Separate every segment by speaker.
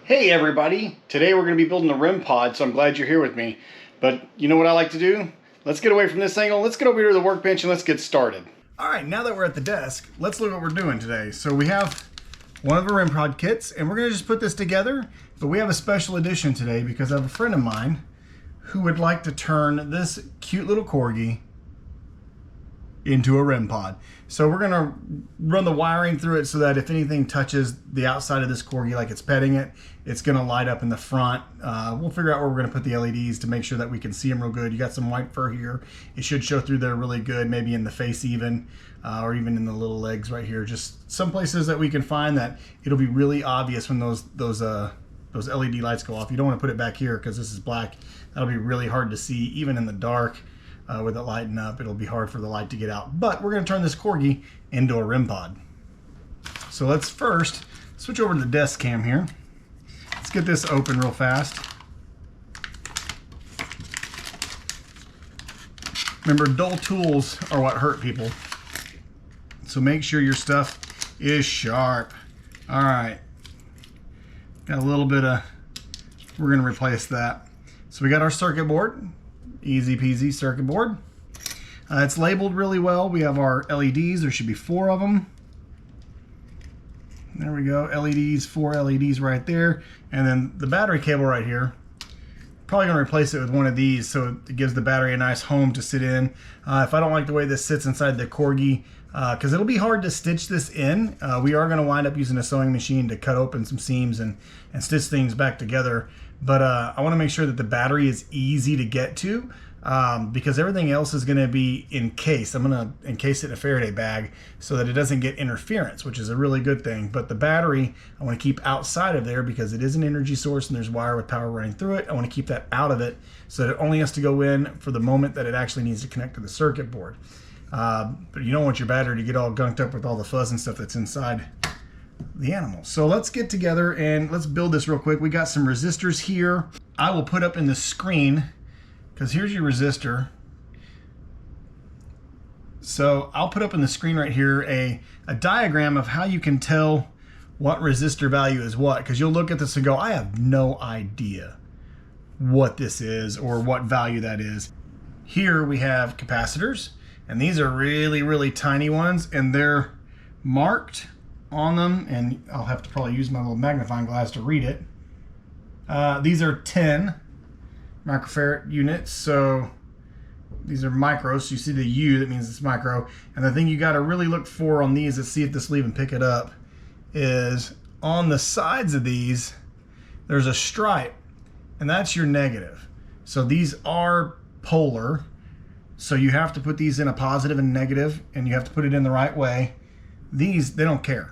Speaker 1: Hey everybody! Today we're going to be building a REM pod, so I'm glad you're here with me. But you know what I like to do? Let's get away from this angle, let's get over here to the workbench and let's get started. Alright, now that we're at the desk, let's look at what we're doing today. So we have one of the REM pod kits and we're going to just put this together, but we have a special edition today because I have a friend of mine who would like to turn this cute little Corgi into a REM pod. So we're gonna run the wiring through it so that if anything touches the outside of this Corgi like it's petting it, it's gonna light up in the front. We'll figure out where we're gonna put the LEDs to make sure that we can see them real good. You got some white fur here. It should show through there really good, maybe in the face even, or even in the little legs right here. Just some places that we can find that it'll be really obvious when those LED lights go off. You don't wanna put it back here because this is black. That'll be really hard to see even in the dark. With it lighting up, it'll be hard for the light to get out. But we're going to turn this Corgi into a REM pod. So let's first switch over to the desk cam here. Let's get this open real fast. Remember, dull tools are what hurt people. So make sure your stuff is sharp. All right. Got a little bit of, we're going to replace that. So we got our circuit board. Easy peasy circuit board. It's labeled really well. We have our LEDs. There should be 4 of them. There we go. LEDs, 4 LEDs right there. And then the battery cable right here. Probably going to replace it with one of these so it gives the battery a nice home to sit in. If I don't like the way this sits inside the Corgi, because it'll be hard to stitch this in, we are going to wind up using a sewing machine to cut open some seams and stitch things back together. But I want to make sure that the battery is easy to get to because everything else is going to be encased. I'm going to encase it in a Faraday bag so that it doesn't get interference, which is a really good thing. But the battery I want to keep outside of there because it is an energy source and there's wire with power running through it. I want to keep that out of it so that it only has to go in for the moment that it actually needs to connect to the circuit board. But you don't want your battery to get all gunked up with all the fuzz and stuff that's inside the animal. So let's get together and let's build this real quick. We got some resistors here. I will put up in the screen because here's your resistor. So I'll put up in the screen right here a diagram of how you can tell what resistor value is what, because you'll look at this and go, I have no idea what this is or what value that is. Here we have capacitors, and these are really tiny ones, and they're marked on them, and I'll have to probably use my little magnifying glass to read it. These are 10 microfarad units, so these are micros. So you see the U, that means it's micro. And the thing you got to really look for on these, let's see if this will even pick it up, is on the sides of these, there's a stripe, and that's your negative. So these are polar, so you have to put these in a positive and negative, and you have to put it in the right way. These, they don't care.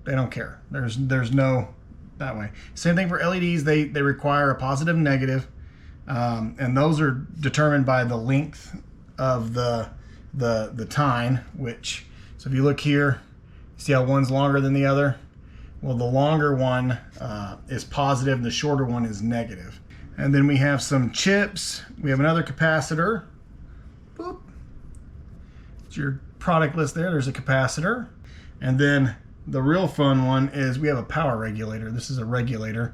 Speaker 1: They don't care. There's no that way. Same thing for LEDs. They require a positive and negative, and those are determined by the length of the tine. Which, so if you look here, see how one's longer than the other. Well, the longer one is positive, and the shorter one is negative. And then we have some chips. We have another capacitor. Boop. It's your product list there. There's a capacitor. And then the real fun one is we have a power regulator. This is a regulator.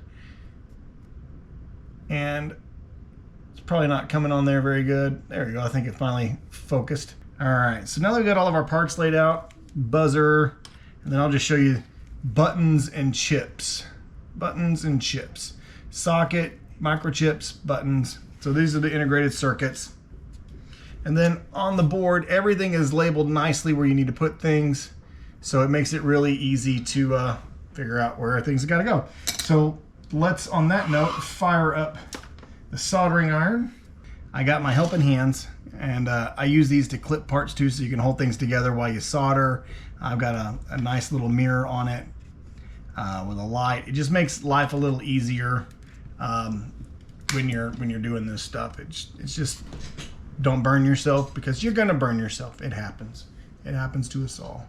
Speaker 1: And it's probably not coming on there very good. There we go. I think it finally focused. All right. So now that we've got all of our parts laid out, buzzer, and then I'll just show you buttons and chips. Buttons and chips. Socket, microchips, buttons. So these are the integrated circuits. And then on the board, everything is labeled nicely where you need to put things. So it makes it really easy to figure out where things got to go. So let's, on that note, fire up the soldering iron. I got my helping hands, and I use these to clip parts too, so you can hold things together while you solder. I've got a nice little mirror on it with a light. It just makes life a little easier when you're doing this stuff. It's just, don't burn yourself, because you're gonna burn yourself. It happens. It happens to us all.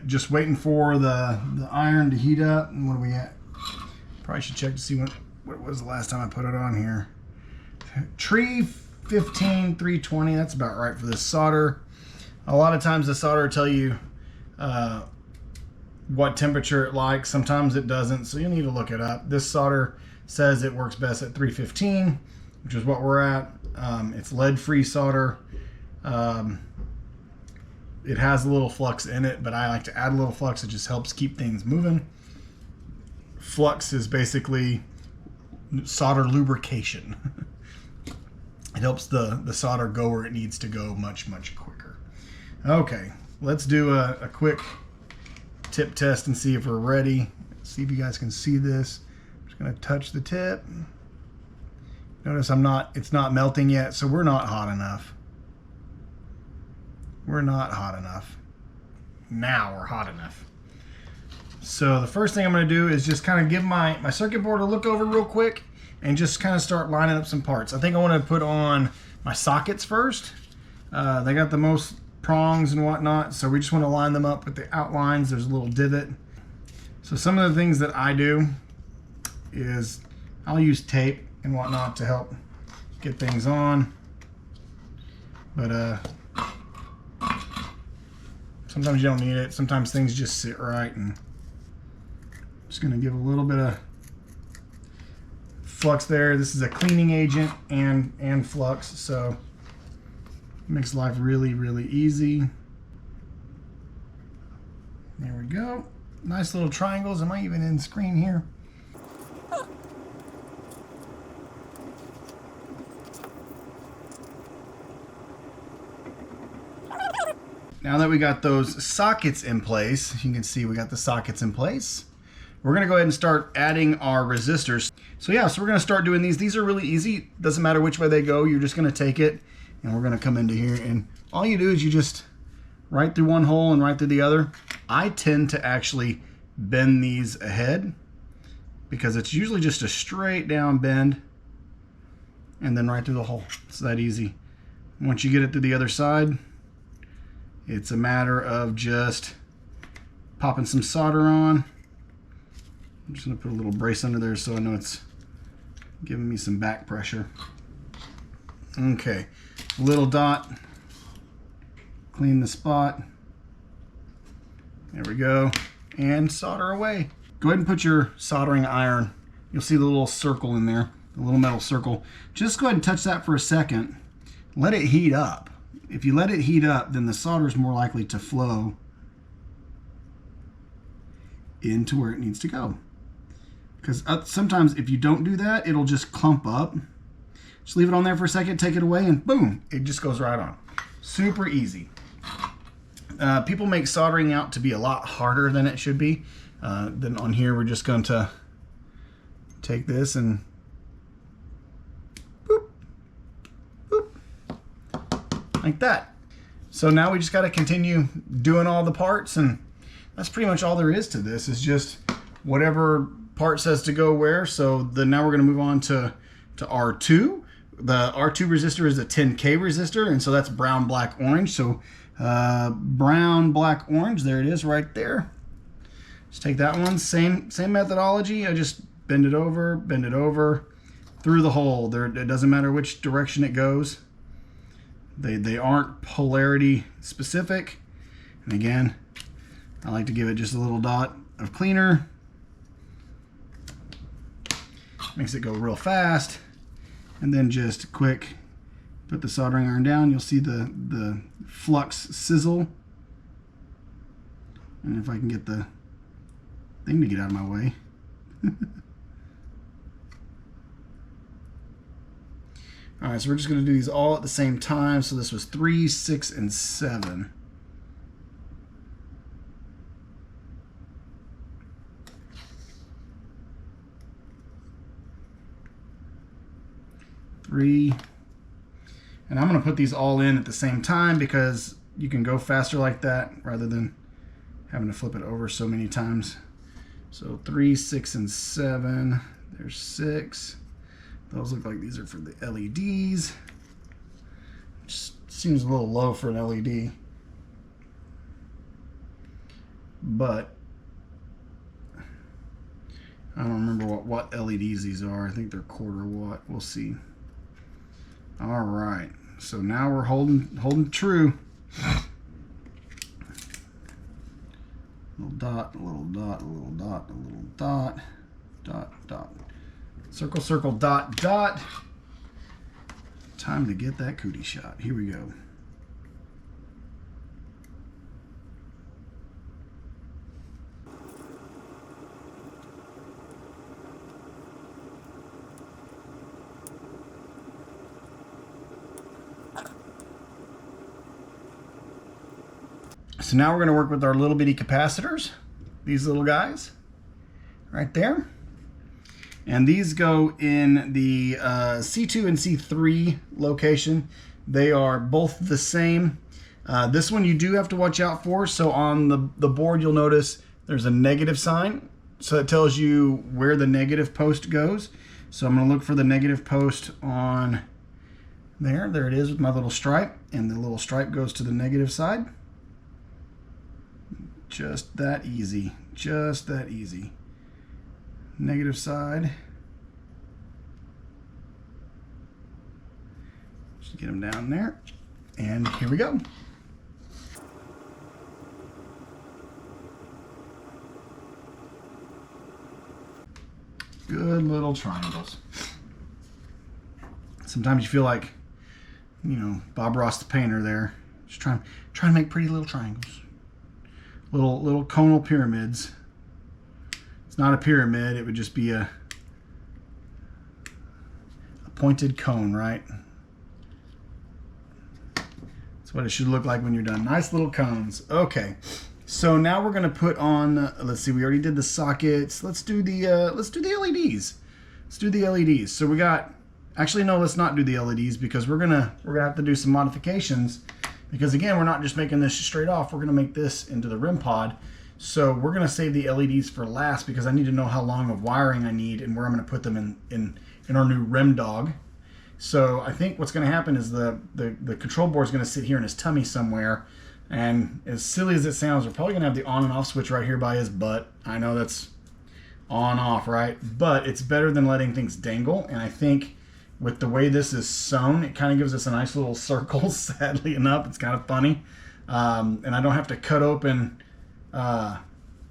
Speaker 1: Just waiting for the iron to heat up. And what are we at? Probably should check to see what was the last time I put it on here. Tree 15320. That's about right for this solder. A lot of times the solder will tell you what temperature it likes. Sometimes it doesn't, so you need to look it up. This solder says it works best at 315, which is what we're at. It's lead-free solder. It has a little flux in it, but I like to add a little flux. It just helps keep things moving. Flux is basically solder lubrication. It helps the solder go where it needs to go much, much quicker. Okay, let's do a quick tip test and see if we're ready. See if you guys can see this. I'm just gonna touch the tip. Notice it's not melting yet, so we're not hot enough. We're not hot enough. Now we're hot enough. So the first thing I'm gonna do is just kind of give my circuit board a look over real quick and just kind of start lining up some parts. I think I want to put on my sockets first. They got the most prongs and whatnot, so we just want to line them up with the outlines. There's a little divot. So some of the things that I do is I'll use tape and whatnot to help get things on. But sometimes you don't need it. Sometimes things just sit right, and I'm just gonna give a little bit of flux there. This is a cleaning agent and flux, so it makes life really, really easy. There we go. Nice little triangles. Am I even in screen here? Now that we got those sockets in place, you can see we got the sockets in place. We're gonna go ahead and start adding our resistors. So yeah, so we're gonna start doing these. These are really easy. Doesn't matter which way they go. You're just gonna take it and we're gonna come into here, and all you do is you just right through one hole and right through the other. I tend to actually bend these ahead because it's usually just a straight down bend and then right through the hole. It's that easy. Once you get it to the other side, it's a matter of just popping some solder on. I'm just gonna put a little brace under there so I know it's giving me some back pressure. Okay, little dot, clean the spot. There we go, and solder away. Go ahead and put your soldering iron. You'll see the little circle in there, the little metal circle. Just go ahead and touch that for a second. Let it heat up. If you let it heat up, then the solder is more likely to flow into where it needs to go. Because sometimes if you don't do that, it'll just clump up. Just leave it on there for a second, take it away, and boom, it just goes right on. Super easy. People make soldering out to be a lot harder than it should be. Then on here, we're just going to take this and boop, boop, like that. So now we just got to continue doing all the parts, and that's pretty much all there is to this. Is just whatever part says to go where. So now we're going to move on to R2. The R2 resistor is a 10K resistor, and so that's brown, black, orange. So brown, black, orange, there it is right there. Just take that one, same methodology. I just bend it over through the hole. It doesn't matter which direction it goes. They aren't polarity specific. And again, I like to give it just a little dot of cleaner. Makes it go real fast. And then just quick, put the soldering iron down. You'll see the flux sizzle. And if I can get the thing to get out of my way. All right, so we're just going to do these all at the same time. So this was 3, 6, and 7. And I'm going to put these all in at the same time because you can go faster like that rather than having to flip it over so many times. So 3, 6, and 7. There's 6. Those look like these are for the LEDs. Just seems a little low for an LED. But I don't remember what LEDs these are. I think they're 1/4 watt. We'll see. All right, so now we're holding true. Little dot, a little dot, a little dot, a little dot, dot, dot. Circle, circle, dot, dot. Time to get that cootie shot. Here we go. So now we're going to work with our little bitty capacitors, these little guys right there. And these go in the C2 and C3 location. They are both the same. This one you do have to watch out for. So on the board you'll notice there's a negative sign. So it tells you where the negative post goes. So I'm going to look for the negative post on there. There it is with my little stripe. And the little stripe goes to the negative side. Just that easy. Just that easy. Negative side. Just get them down there. And here we go. Good little triangles. Sometimes you feel like, you know, Bob Ross the painter there. Just trying to make pretty little triangles. Little conal pyramids. It's not a pyramid, it would just be a pointed cone, right? That's what it should look like when you're done. Nice little cones. Okay, so now we're gonna put on. Let's see, we already did the sockets. Let's do the LEDs. Let's do the LEDs. So we got. Actually, no, let's not do the LEDs because we're gonna have to do some modifications. Because again, we're not just making this straight off, we're gonna make this into the REM pod. So we're gonna save the LEDs for last because I need to know how long of wiring I need and where I'm gonna put them in our new REM dog. So I think what's gonna happen is the control board is gonna sit here in his tummy somewhere. And as silly as it sounds, we're probably gonna have the on and off switch right here by his butt. I know that's on off, right? But it's better than letting things dangle. And I think with the way this is sewn, it kind of gives us a nice little circle. Sadly enough, it's kind of funny. And I don't have to cut open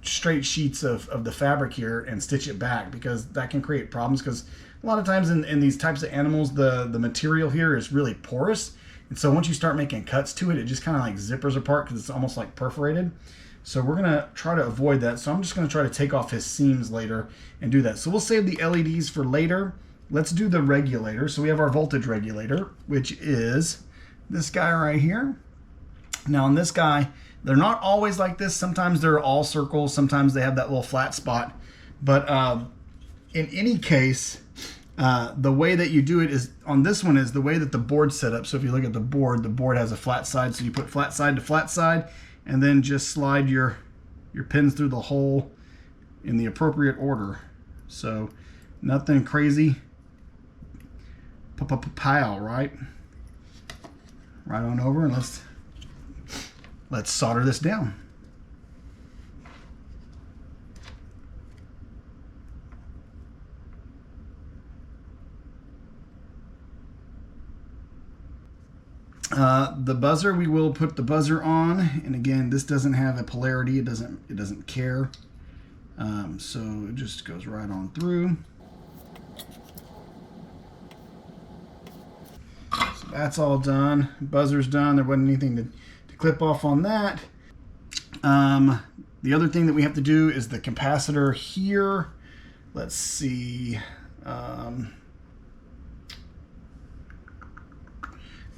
Speaker 1: straight sheets of the fabric here and stitch it back because that can create problems because a lot of times in these types of animals, the material here is really porous. And so once you start making cuts to it, it just kind of like zippers apart because it's almost like perforated. So we're going to try to avoid that. So I'm just going to try to take off his seams later and do that. So we'll save the LEDs for later. Let's do the regulator. So we have our voltage regulator, which is this guy right here. Now on this guy, they're not always like this. Sometimes they're all circles. Sometimes they have that little flat spot. But in any case, the way that you do it is on this one is the way that the board's set up. So if you look at the board has a flat side. So you put flat side to flat side and then just slide your pins through the hole in the appropriate order. So nothing crazy. Pow, right? Right on over and let's solder this down. The buzzer, we will put the buzzer on, and again, this doesn't have a polarity. It doesn't care. So it just goes right on through. So that's all done. Buzzer's done. There wasn't anything to clip off on that. The other thing that we have to do is the capacitor here. Let's see.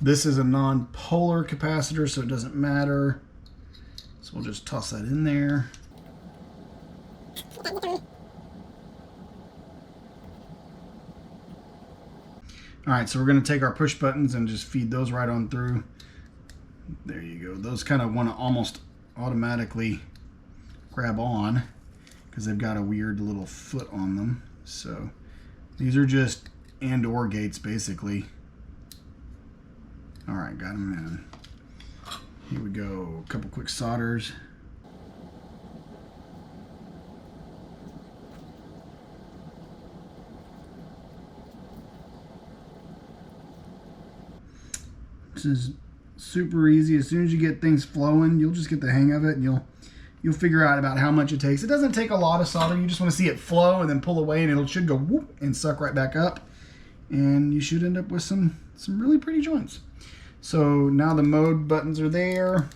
Speaker 1: This is a non-polar capacitor, so it doesn't matter. So we'll just toss that in there. All right, so we're going to take our push buttons and just feed those right on through. There you go. Those kind of want to almost automatically grab on because they've got a weird little foot on them. So these are just and/or gates basically. All right, got them in. Here we go. A couple quick solders. This is super easy. As soon as you get things flowing, you'll just get the hang of it, and you'll you'll figure out about how much it takes. It doesn't take a lot of solder. You just want to see it flow and then pull away, and it should go whoop and suck right back up. And you should end up with some really pretty joints. So now the mode buttons are there.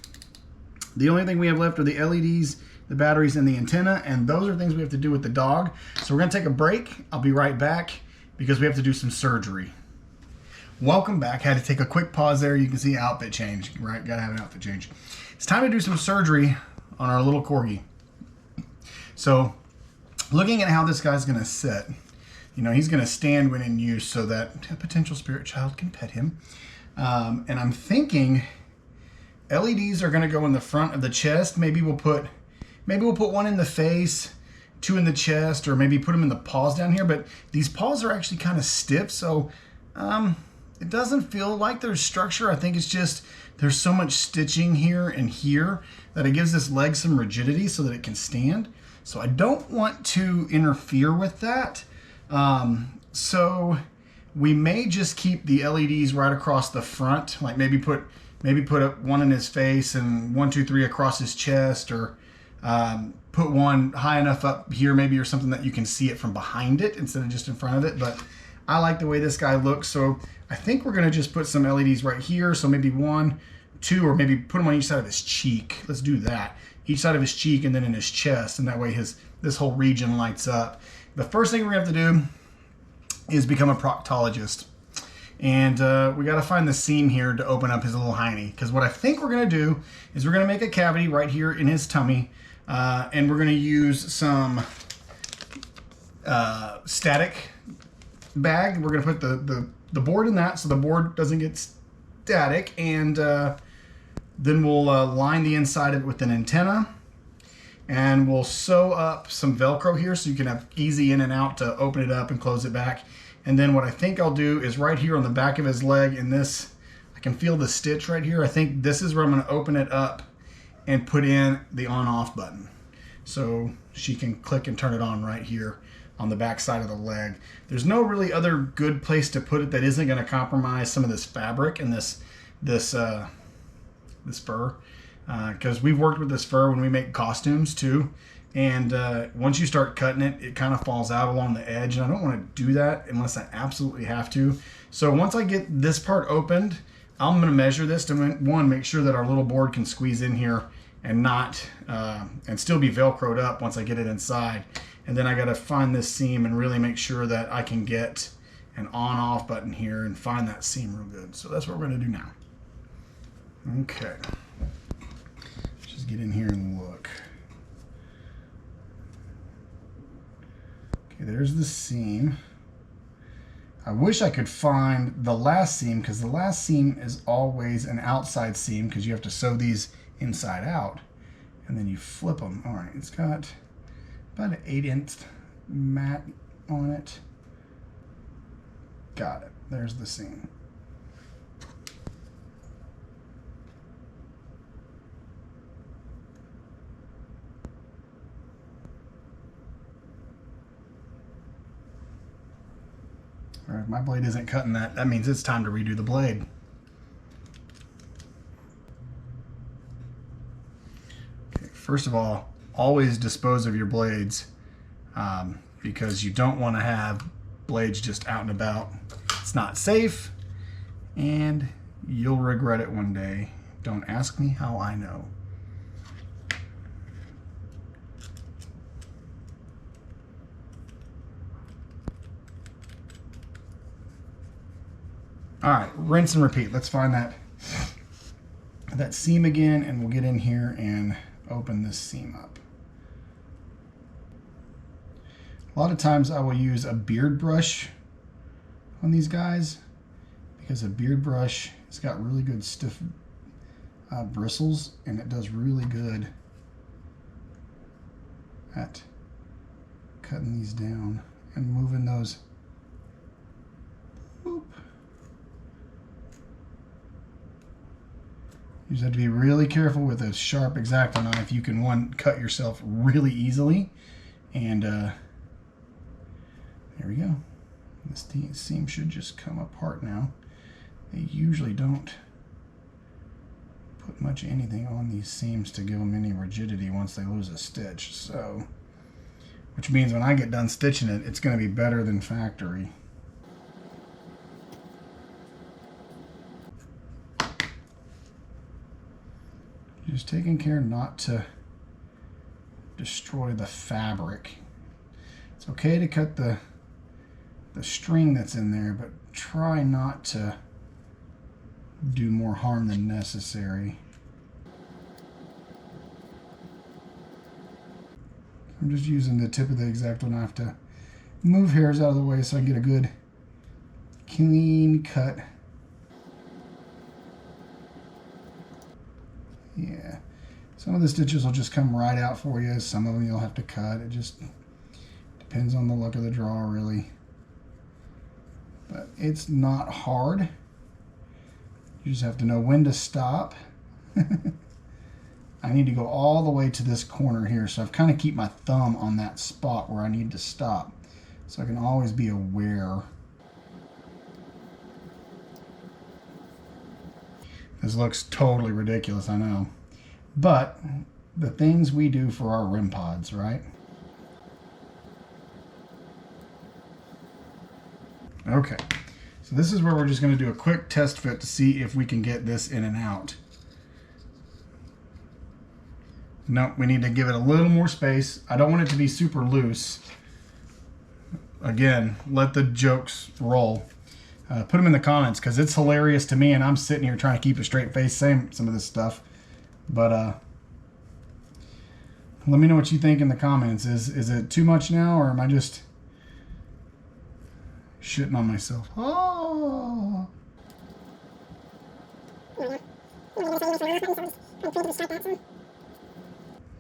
Speaker 1: The only thing we have left are the LEDs, the batteries, and the antenna, and those are things we have to do with the dog. So we're gonna take a break. I'll be right back because we have to do some surgery. Welcome back. Had to take a quick pause there. You can see outfit change, right? Gotta have an outfit change. It's time to do some surgery on our little Corgi. So looking at how this guy's gonna sit, you know, he's gonna stand when in use so that a potential spirit child can pet him. And I'm thinking LEDs are gonna go in the front of the chest. Maybe we'll put one in the face, 2 in the chest, or maybe put them in the paws down here. But these paws are actually kind of stiff, so it doesn't feel like there's structure. I think it's just there's so much stitching here and here that it gives this leg some rigidity so that it can stand. So I don't want to interfere with that. So we may just keep the LEDs right across the front, like maybe put up one in his face and 1, 2, 3 across his chest, or put one high enough up here maybe or something that you can see it from behind it instead of just in front of it. But I like the way this guy looks, so I think we're gonna just put some LEDs right here. So maybe 1, 2, or maybe put them on each side of his cheek. Let's do that. Each side of his cheek and then in his chest, and that way this whole region lights up. The first thing we're gonna have to do is become a proctologist. And we gotta find the seam here to open up his little hiney. Because what I think we're gonna do is we're gonna make a cavity right here in his tummy, and we're gonna use some static bag. We're gonna put the board in that so the board doesn't get static, and then we'll line the inside of it with an antenna, and we'll sew up some Velcro here so you can have easy in and out to open it up and close it back. And then what I think I'll do is right here on the back of his leg, in this, I can feel the stitch right here. I think this is where I'm gonna open it up and put in the on-off button. So she can click and turn it on right here on the back side of the leg. There's no really other good place to put it that isn't gonna compromise some of this fabric and this fur. Because we've worked with this fur when we make costumes too. And once you start cutting it, it kind of falls out along the edge, and I don't want to do that unless I absolutely have to. So once I get this part opened, I'm going to measure this to, one, make sure that our little board can squeeze in here and not and still be Velcroed up once I get it inside. And then I got to find this seam and really make sure that I can get an on-off button here and find that seam real good. So that's what we're going to do now. Okay, let's just get in here and look. Okay, there's the seam. I wish I could find the last seam, because the last seam is always an outside seam because you have to sew these inside out and then you flip them. All right, it's got about an 1/8" mat on it. Got it. There's the seam. Or if my blade isn't cutting that, that means it's time to redo the blade. Okay, first of all, always dispose of your blades because you don't want to have blades just out and about. It's not safe, and you'll regret it one day. Don't ask me how I know. All right, rinse and repeat. Let's find that seam again, and we'll get in here and open this seam up. A lot of times I will use a beard brush on these guys because a beard brush has got really good stiff bristles, and it does really good at cutting these down and moving those. Boop. You just have to be really careful with a sharp X-Acto knife. You can, one, cut yourself really easily, and there we go. This seam should just come apart now. They usually don't put much anything on these seams to give them any rigidity once they lose a stitch. So, which means when I get done stitching it, it's going to be better than factory. Just taking care not to destroy the fabric. It's okay to cut the string that's in there, but try not to do more harm than necessary. I'm just using the tip of the X-Acto knife to move hairs out of the way so I get a good clean cut. Yeah, some of the stitches will just come right out for you. Some of them you'll have to cut. It just depends on the luck of the draw, really. But it's not hard. You just have to know when to stop. I need to go all the way to this corner here, so I've kind of keep my thumb on that spot where I need to stop, so I can always be aware. This looks totally ridiculous, I know. But the things we do for our REM pods, right? Okay, so this is where we're just going to do a quick test fit to see if we can get this in and out. No, we need to give it a little more space. I don't want it to be super loose. Again, let the jokes roll. Put them in the comments because it's hilarious to me, and I'm sitting here trying to keep a straight face saying some of this stuff. But let me know what you think in the comments. Is it too much now, or am I just shitting on myself? Oh.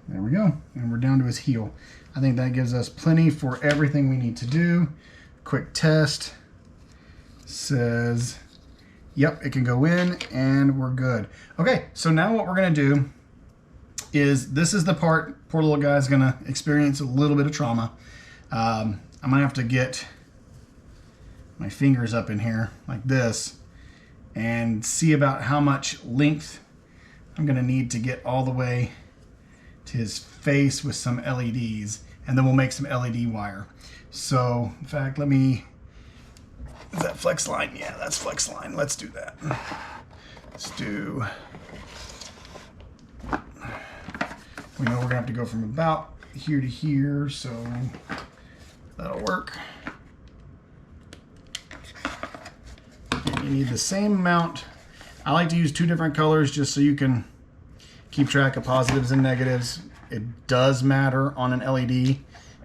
Speaker 1: There we go, and we're down to his heel. I think that gives us plenty for everything we need to do. Quick test. Says, yep, it can go in, and we're good. Okay, so now what we're gonna do is, this is the part, poor little guy's gonna experience a little bit of trauma. I'm gonna have to get my fingers up in here like this and see about how much length I'm gonna need to get all the way to his face with some LEDs, and then we'll make some LED wire. So, in fact, let me, is that flex line? Yeah, that's flex line. Let's do that. Let's do, we know we're gonna have to go from about here to here, so that'll work. And you need the same amount. I like to use 2 different colors just so you can keep track of positives and negatives. It does matter on an LED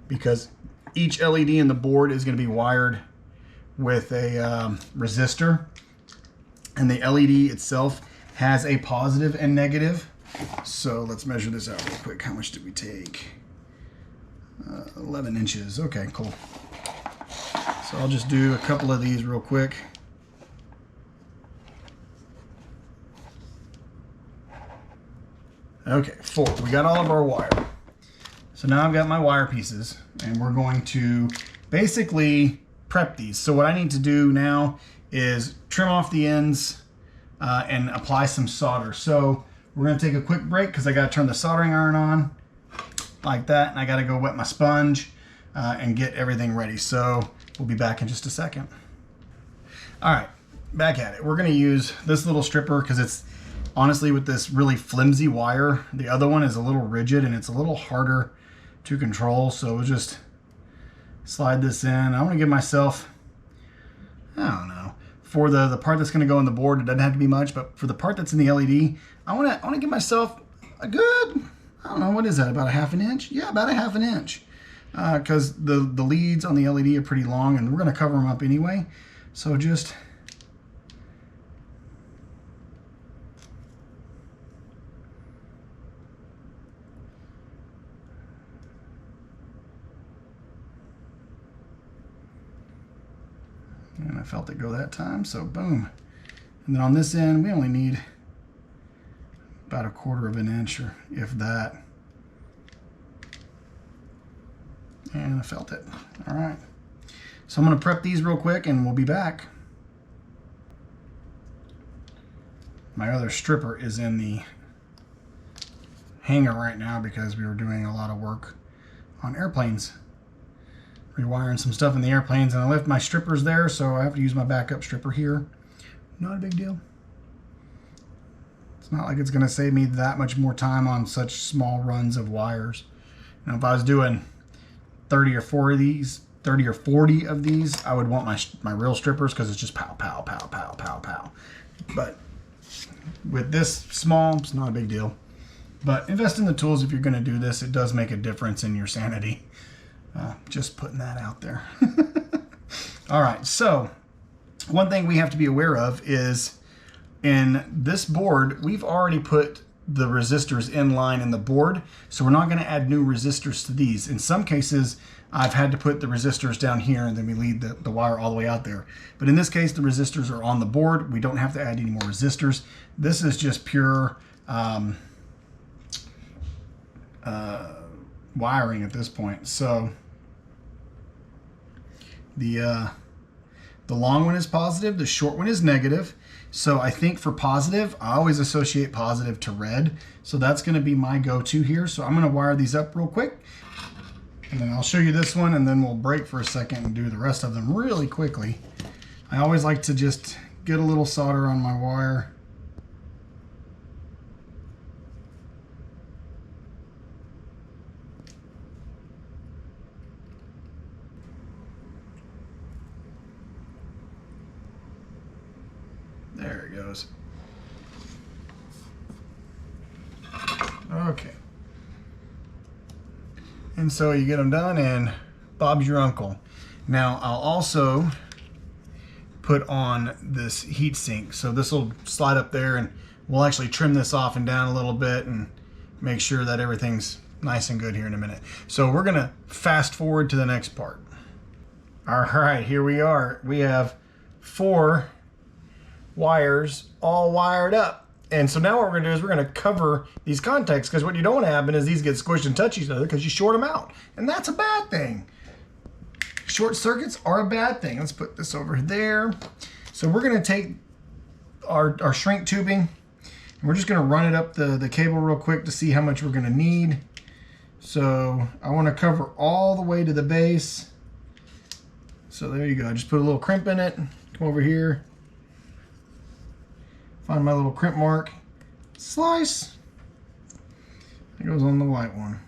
Speaker 1: because each LED in the board is going to be wired with a resistor, and the LED itself has a positive and negative. So let's measure this out real quick. How much did we take? 11 inches. Okay, cool. So I'll just do a couple of these real quick. Okay, 4. We got all of our wire. So now I've got my wire pieces, and we're going to basically prep these. So what I need to do now is trim off the ends and apply some solder. So we're going to take a quick break because I got to turn the soldering iron on like that, and I got to go wet my sponge and get everything ready. So we'll be back in just a second. All right, back at it. We're going to use this little stripper because it's honestly, with this really flimsy wire, the other one is a little rigid and it's a little harder to control. So we'll just slide this in. I want to give myself, I don't know, for the part that's going to go in the board, it doesn't have to be much, but for the part that's in the LED, I want to give myself a good, I don't know, what is that, about a ½ inch? Yeah, about a ½ inch. Because the leads on the LED are pretty long, and we're going to cover them up anyway. So just and I felt it go that time, so boom. And then on this end, we only need about 1/4 inch, or if that. And I felt it. All right. So I'm going to prep these real quick, and we'll be back. My other stripper is in the hanger right now because we were doing a lot of work on airplanes. Rewiring some stuff in the airplanes, and I left my strippers there, so I have to use my backup stripper here. Not a big deal. It's not like it's going to save me that much more time on such small runs of wires. You know, if I was doing 30 or 40 of these, I would want my real strippers because it's just pow, pow, pow, pow, pow, pow. But with this small, it's not a big deal. But invest in the tools if you're going to do this. It does make a difference in your sanity. Just putting that out there. All right, so one thing we have to be aware of is in this board, we've already put the resistors in line in the board, so we're not going to add new resistors to these. In some cases, I've had to put the resistors down here and then we lead the wire all the way out there. But in this case, the resistors are on the board. We don't have to add any more resistors. This is just pure wiring at this point. So the long one is positive, the short one is negative. So I think for positive, I always associate positive to red. So that's going to be my go-to here. So I'm going to wire these up real quick. And then I'll show you this one, and then we'll break for a second and do the rest of them really quickly. I always like to just get a little solder on my wire. There it goes. Okay. And so you get them done, and Bob's your uncle. Now I'll also put on this heat sink. So this will slide up there, and we'll actually trim this off and down a little bit and make sure that everything's nice and good here in a minute. So we're gonna fast forward to the next part. All right, here we are. We have 4 wires all wired up. And so now what we're going to do is we're going to cover these contacts, because what you don't want to happen is these get squished and touch each other because you short them out. And that's a bad thing. Short circuits are a bad thing. Let's put this over there. So we're going to take our shrink tubing, and we're just going to run it up the cable real quick to see how much we're going to need. So I want to cover all the way to the base. So there you go. I just put a little crimp in it. Come over here. Find my little crimp mark, slice. It goes on the white one.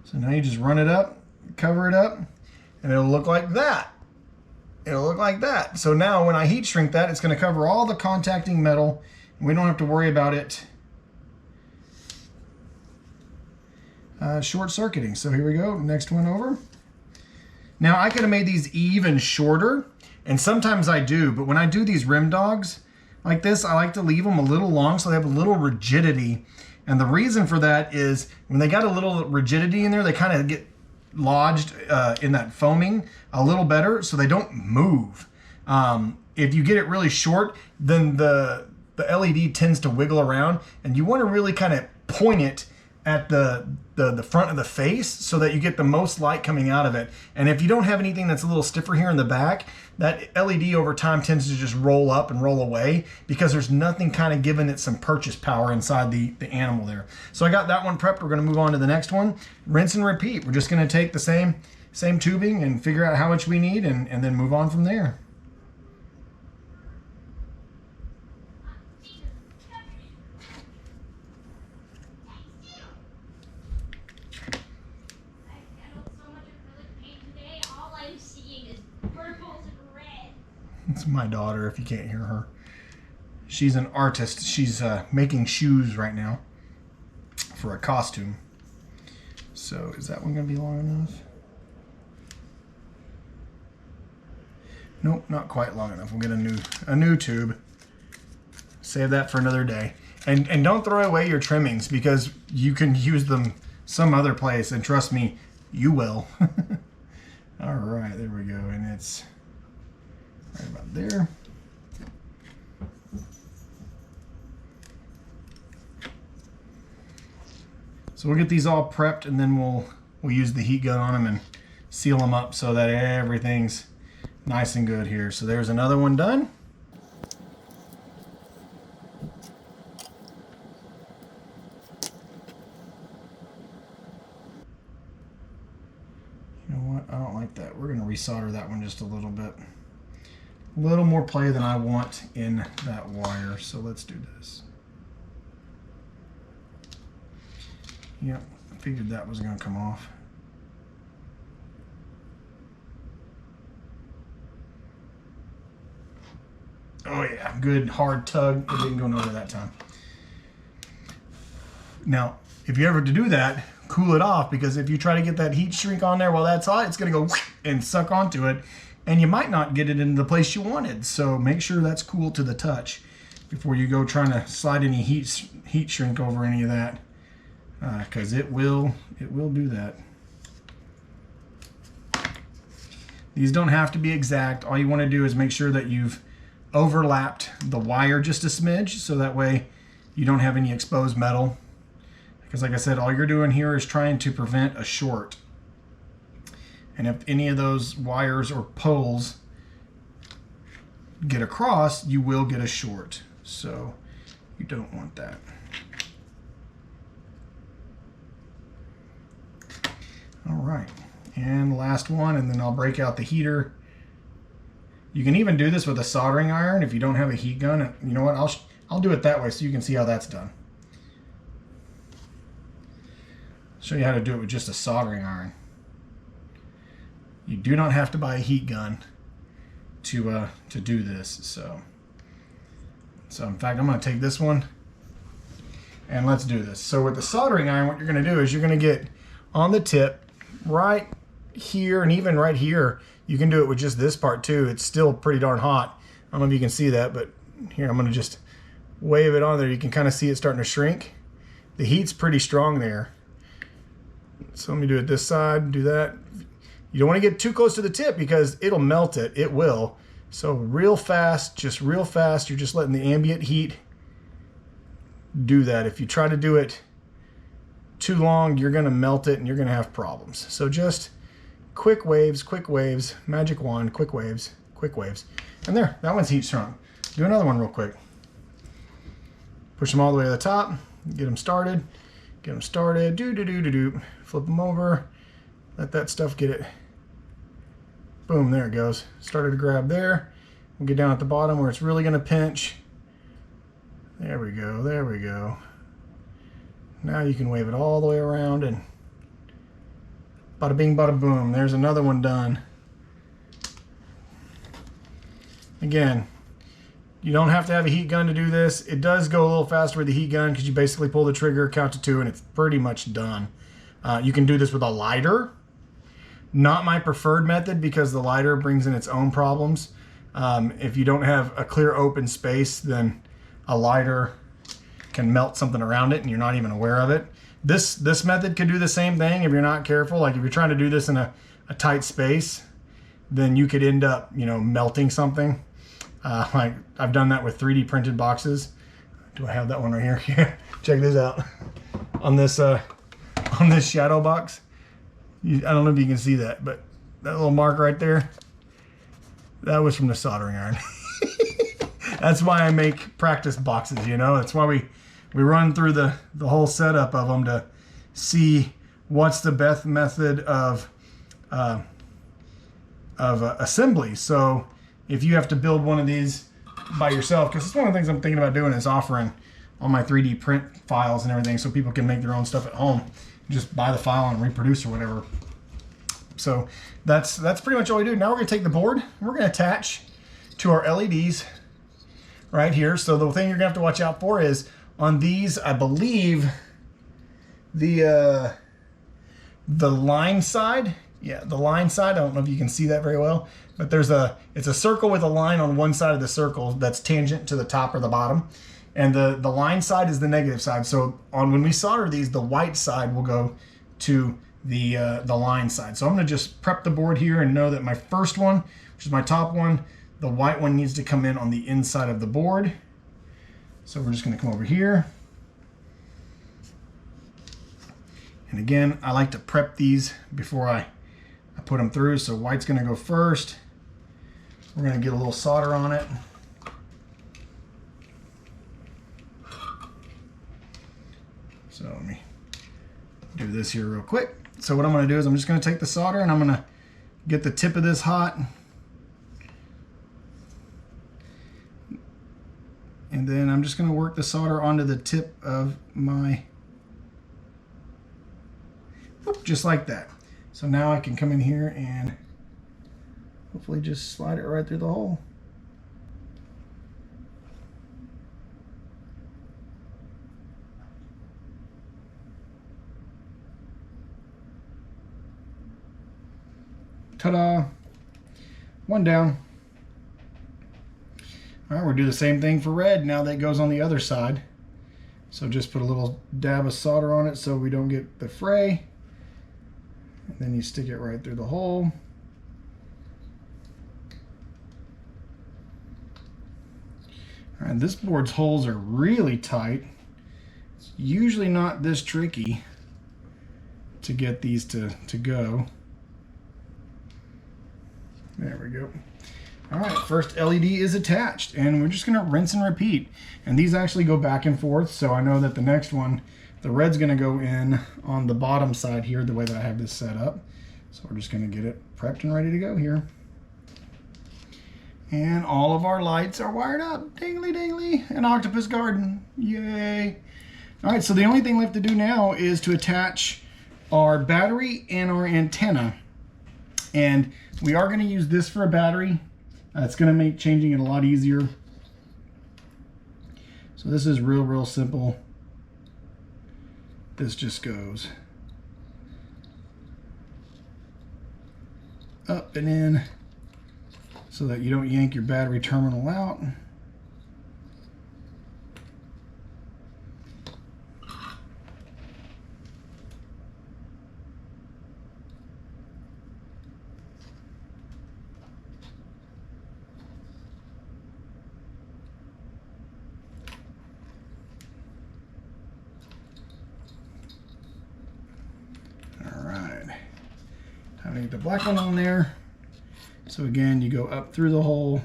Speaker 1: So now you just run it up, cover it up, and it'll look like that. It'll look like that. So now when I heat shrink that, it's going to cover all the contacting metal, and we don't have to worry about it short circuiting. So here we go, next one over. Now I could have made these even shorter, and sometimes I do, but when I do these rim dogs like this, I like to leave them a little long so they have a little rigidity. And the reason for that is when they got a little rigidity in there, they kind of get lodged in that foaming a little better so they don't move. If you get it really short, then the LED tends to wiggle around, and you want to really kind of point it at the front of the face so that you get the most light coming out of it. And if you don't have anything that's a little stiffer here in the back, that LED over time tends to just roll up and roll away because there's nothing kind of giving it some purchase power inside the animal there. So I got that one prepped. We're going to move on to the next one. Rinse and repeat. We're just going to take the same tubing and figure out how much we need and then move on from there. It's my daughter, if you can't hear her. She's an artist. She's making shoes right now for a costume. So is that one going to be long enough? Nope, not quite long enough. We'll get a new tube. Save that for another day. And don't throw away your trimmings because you can use them some other place, and trust me, you will. All right, there we go. And it's right about there. So we'll get these all prepped, and then we'll use the heat gun on them and seal them up so that everything's nice and good here. So there's another one done. what? I don't like that. We're going to resolder that one just a little bit. A little more play than I want in that wire. So let's do this. Yep, I figured that was going to come off. Oh yeah, good hard tug. It didn't go nowhere that time. Now, if you ever to do that, cool it off, because if you try to get that heat shrink on there while that's hot, it's going to go and suck onto it, and you might not get it into the place you wanted. So make sure that's cool to the touch before you go trying to slide any heat shrink over any of that, because it will do that. These don't have to be exact. All you want to do is make sure that you've overlapped the wire just a smidge, so that way you don't have any exposed metal. Because like I said, all you're doing here is trying to prevent a short. And if any of those wires or poles get across, you will get a short. So you don't want that. All right, and last one, and then I'll break out the heater. You can even do this with a soldering iron if you don't have a heat gun. You know what, I'll do it that way so you can see how that's done. Show you how to do it with just a soldering iron. You do not have to buy a heat gun to do this. So in fact, I'm going to take this one and let's do this. So with the soldering iron, what you're going to do is you're going to get on the tip right here, and even right here. You can do it with just this part too. It's still pretty darn hot. I don't know if you can see that, but here I'm going to just wave it on there. You can kind of see it starting to shrink. The heat's pretty strong there. So let me do it this side, do that. You don't want to get too close to the tip because it'll melt it. It will. So real fast, just real fast. You're just letting the ambient heat do that. If you try to do it too long, you're going to melt it and you're going to have problems. So just quick waves, magic wand, quick waves. And there, that one's heat shrunk. Do another one real quick. Push them all the way to the top, get them started. Do. Flip them over. Let that stuff get it. Boom, there it goes. Started to grab there. We'll get down at the bottom where it's really going to pinch. There we go. Now you can wave it all the way around and bada bing, bada boom. There's another one done. Again, you don't have to have a heat gun to do this. It does go a little faster with the heat gun because you basically pull the trigger, count to 2, and it's pretty much done. You can do this with a lighter. Not my preferred method because the lighter brings in its own problems. If you don't have a clear open space, then a lighter can melt something around it and you're not even aware of it. This method could do the same thing if you're not careful. Like if you're trying to do this in a tight space, then you could end up, melting something. Like I've done that with 3D printed boxes. Do I have that one right here? Yeah. Check this out. On this shadow box. I don't know if you can see that, but that little mark right there, that was from the soldering iron. That's why I make practice boxes, That's why we run through the whole setup of them to see what's the best method of assembly. So if you have to build one of these by yourself, because it's one of the things I'm thinking about doing is offering all my 3D print files and everything so people can make their own stuff at home. Just buy the file and reproduce or whatever. So that's pretty much all we do. Now we're going to take the board and we're going to attach to our LEDs right here. So the thing you're going to have to watch out for is on these, I believe the line side. Yeah, the line side. I don't know if you can see that very well, but it's a circle with a line on one side of the circle that's tangent to the top or the bottom. And the line side is the negative side. So when we solder these, the white side will go to the line side. So I'm going to just prep the board here and know that my first one, which is my top one, the white one needs to come in on the inside of the board. So we're just going to come over here. And again, I like to prep these before I put them through. So white's going to go first. We're going to get a little solder on it. So let me do this here real quick. So what I'm going to do is I'm just going to take the solder and I'm going to Get the tip of this hot. And then I'm just going to work the solder onto the tip of my, just like that. So now I can come in here and hopefully just slide it right through the hole. Ta-da! One down. All right, we'll do the same thing for red now that it goes on the other side. So just put a little dab of solder on it so we don't get the fray. And then you stick it right through the hole. All right, this board's holes are really tight. It's usually not this tricky to get these to go. There we go. All right, first LED is attached, and we're just gonna rinse and repeat. And these actually go back and forth, so I know that the next one, the red's gonna go in on the bottom side here, the way that I have this set up. So we're just gonna get it prepped and ready to go here. And all of our lights are wired up. Dingly dingly, an octopus garden, yay. All right, so the only thing left to do now is to attach our battery and our antenna. And we are gonna use this for a battery. It's going to make changing it a lot easier. So this is real simple. This just goes up and in so that you don't yank your battery terminal out. I need the black one on there. So again, you go up through the hole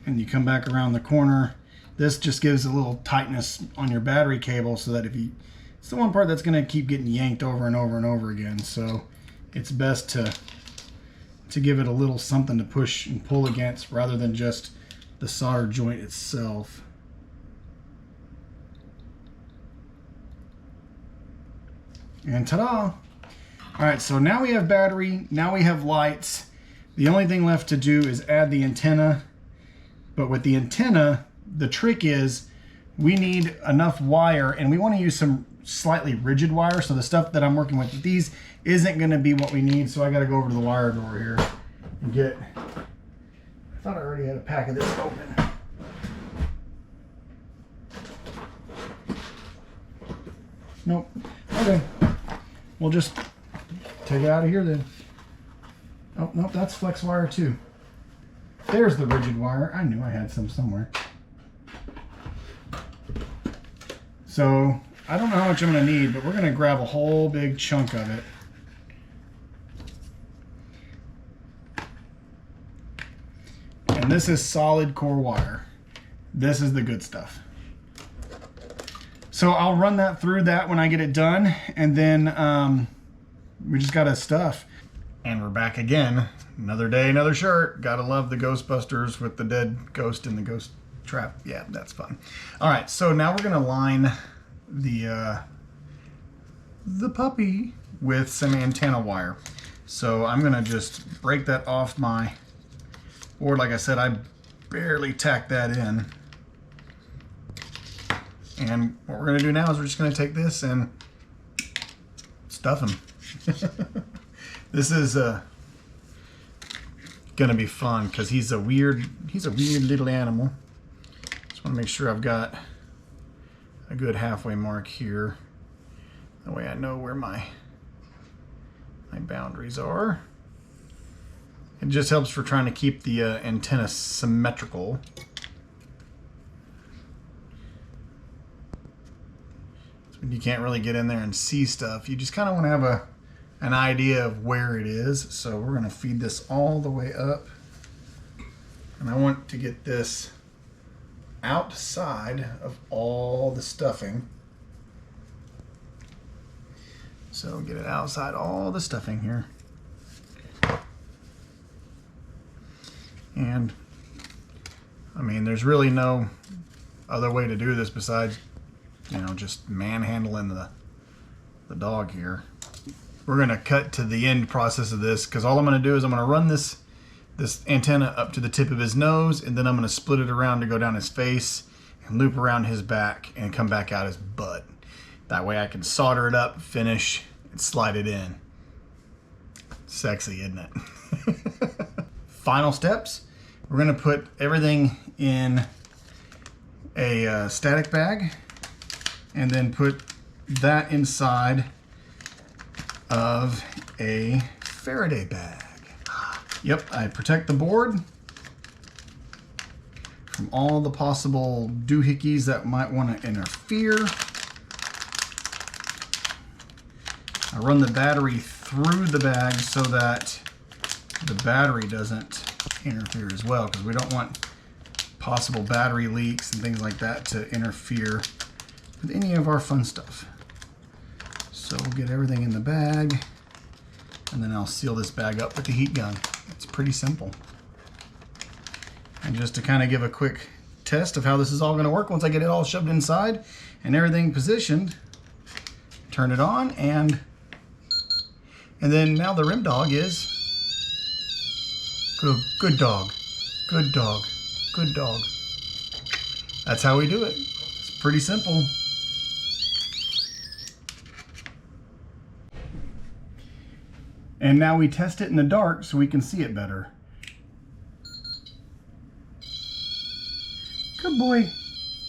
Speaker 1: and you come back around the corner. This just gives a little tightness on your battery cable so that if you, it's the one part that's going to keep getting yanked over and over and over again. So it's best to give it a little something to push and pull against rather than just the solder joint itself. And ta-da! All right, so now we have battery, now we have lights. The only thing left to do is add the antenna. But with the antenna, the trick is we need enough wire, and we want to use some slightly rigid wire. So the stuff that I'm working with these isn't going to be what we need. So I got to go over to the wire drawer here and get, I thought I already had a pack of this open. Nope. Okay. We'll just take it out of here then. Oh, nope, that's flex wire too. There's the rigid wire. I knew I had some somewhere. So, I don't know how much I'm going to need, but we're going to grab a whole big chunk of it. And this is solid core wire. This is the good stuff. So I'll run that through that when I get it done, and then we just gotta stuff. And we're back again. Another day, another shirt. Gotta love the Ghostbusters with the dead ghost in the ghost trap. Yeah, that's fun. All right, so now we're gonna line the puppy with some antenna wire. So I'm gonna just break that off my board. Like I said, I barely tacked that in. And what we're going to do now is we're just going to take this and stuff him. This is going to be fun because he's a weird little animal. Just want to make sure I've got a good halfway mark here. That way I know where my boundaries are. It just helps for trying to keep the antenna symmetrical. You can't really get in there and see stuff. You just kind of want to have an idea of where it is. So we're going to feed this all the way up. And I want to get this outside of all the stuffing. So get it outside all the stuffing here. And I mean, there's really no other way to do this besides, you know, just manhandling the dog here. We're gonna cut to the end process of this, because all I'm gonna do is I'm gonna run this antenna up to the tip of his nose, and then I'm gonna split it around to go down his face and loop around his back and come back out his butt. That way I can solder it up, finish, and slide it in. Sexy, isn't it? Final steps. We're gonna put everything in a static bag, and then put that inside of a Faraday bag. Yep, I protect the board from all the possible doohickeys that might want to interfere. I run the battery through the bag so that the battery doesn't interfere as well, because we don't want possible battery leaks and things like that to interfere with any of our fun stuff. So we'll get everything in the bag, and then I'll seal this bag up with the heat gun. It's pretty simple. And just to kind of give a quick test of how this is all going to work, once I get it all shoved inside and everything positioned, turn it on, and then now the REM dog is good dog, good dog, good dog. That's how we do it. It's pretty simple. And now we test it in the dark so we can see it better. Good boy,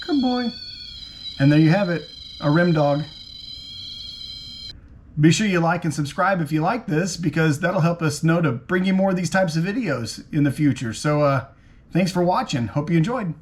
Speaker 1: good boy. And there you have it, a REM dog. Be sure you like and subscribe if you like this, because that'll help us know to bring you more of these types of videos in the future. So thanks for watching. Hope you enjoyed.